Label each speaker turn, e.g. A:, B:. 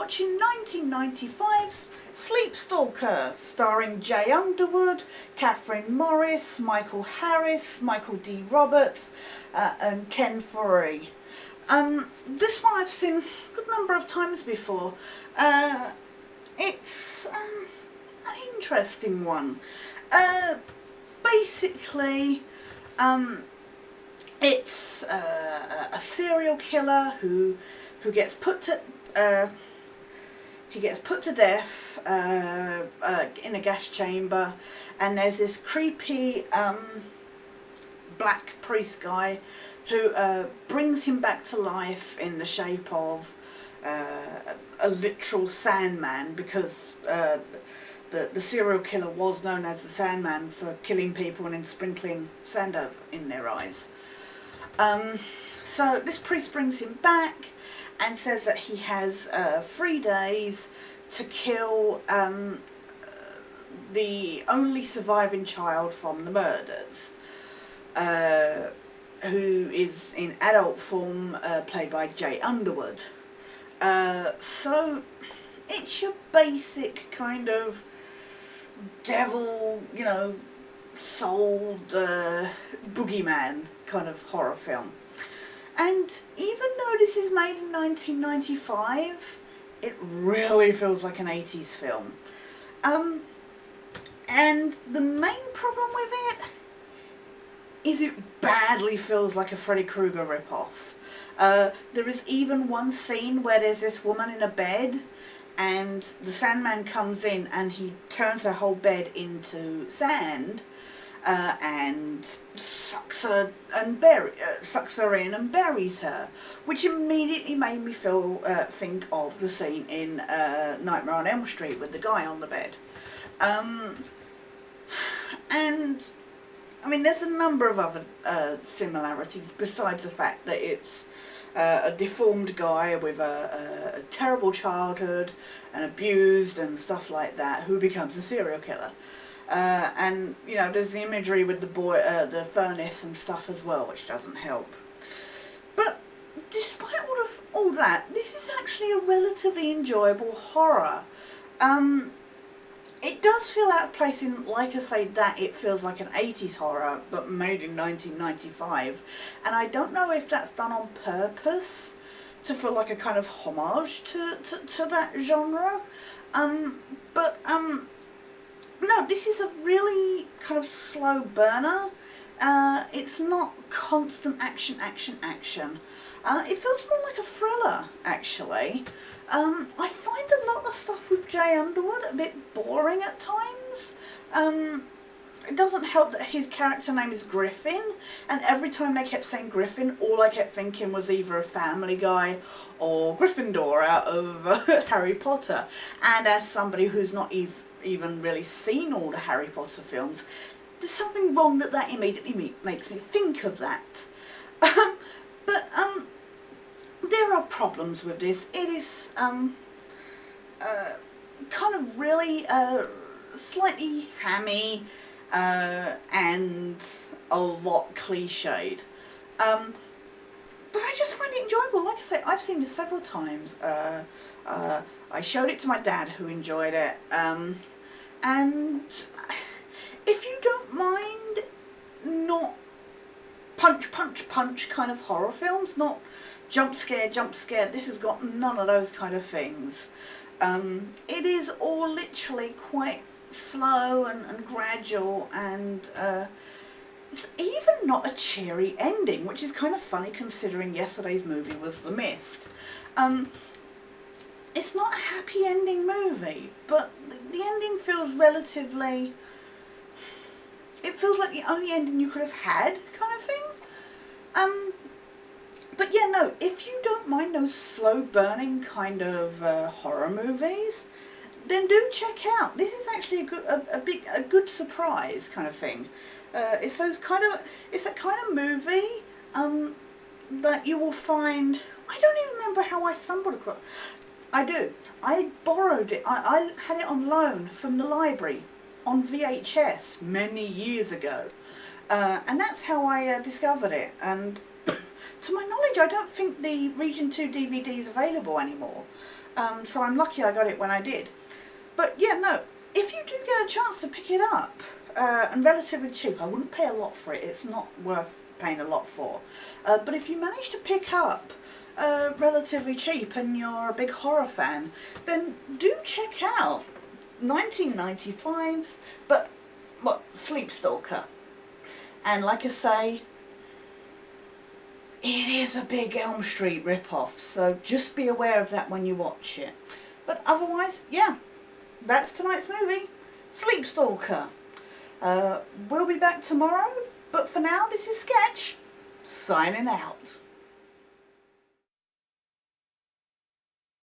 A: watching 1995's Sleepstalker, starring Jay Underwood, Catherine Morris, Michael Harris, Michael D. Roberts, and Ken Foree. This one I've seen a good number of times before. It's an interesting one. Basically, it's a serial killer who gets put to death in a gas chamber, and there's this creepy black priest guy who brings him back to life in the shape of a literal Sandman, because the serial killer was known as the Sandman for killing people and then sprinkling sand over in their eyes. So this priest brings him back and says that he has 3 days to kill the only surviving child from the murders, who is in adult form, played by Jay Underwood. So it's your basic kind of devil, souled boogeyman kind of horror film. And even though this is made in 1995, it really feels like an 80s film. And the main problem with it is it badly feels like a Freddy Krueger ripoff. There is even one scene where there's this woman in a bed, and the Sandman comes in and he turns her whole bed into sand, and sucks her in and buries her, which immediately made me think of the scene in Nightmare on Elm Street with the guy on the bed. And I mean, there's a number of other similarities besides the fact that it's a deformed guy with a terrible childhood and abused and stuff like that, who becomes a serial killer. And there's the imagery with the furnace and stuff as well, which doesn't help. But despite all that, this is actually a relatively enjoyable horror. It does feel out of place in, like I say, that it feels like an 80s horror, but made in 1995. And I don't know if that's done on purpose to feel like a kind of homage to that genre. No, this is a really kind of slow burner. It's not constant action. It feels more like a thriller, actually. I find a lot of stuff with Jay Underwood a bit boring at times. It doesn't help that his character name is Griffin, and every time they kept saying Griffin, all I kept thinking was either a Family Guy or Gryffindor out of Harry Potter. And as somebody who's not even really seen all the Harry Potter films, there's something wrong that immediately makes me think of that. But there are problems with this. It is kind of really slightly hammy and a lot cliched. But I just find it enjoyable. Like I say, I've seen this several times. I showed it to my dad, who enjoyed it. And if you don't mind not punch kind of horror films, not jump scare, this has got none of those kind of things. It is all literally quite slow and gradual, and it's even not a cheery ending, which is kind of funny considering yesterday's movie was The Mist. It's not a happy ending movie, but the ending feels relatively... It feels like the only ending you could have had, kind of thing. But yeah, no, if you don't mind those slow burning kind of horror movies, then do check out. This is actually a good surprise kind of thing. It's that kind of movie that you will find. I don't even remember how I stumbled across. I do. I borrowed it. I had it on loan from the library on VHS many years ago, and that's how I discovered it. And To my knowledge, I don't think the Region 2 DVD is available anymore. So I'm lucky I got it when I did. But yeah, no, if you do get a chance to pick it up, and relatively cheap, I wouldn't pay a lot for it, it's not worth paying a lot for. But if you manage to pick up relatively cheap and you're a big horror fan, then do check out 1995's, Sleepstalker. And like I say, it is a big Elm Street ripoff, so just be aware of that when you watch it. But otherwise, yeah, that's tonight's movie, Sleepstalker. We'll be back tomorrow, but for now, this is Sketch, signing out.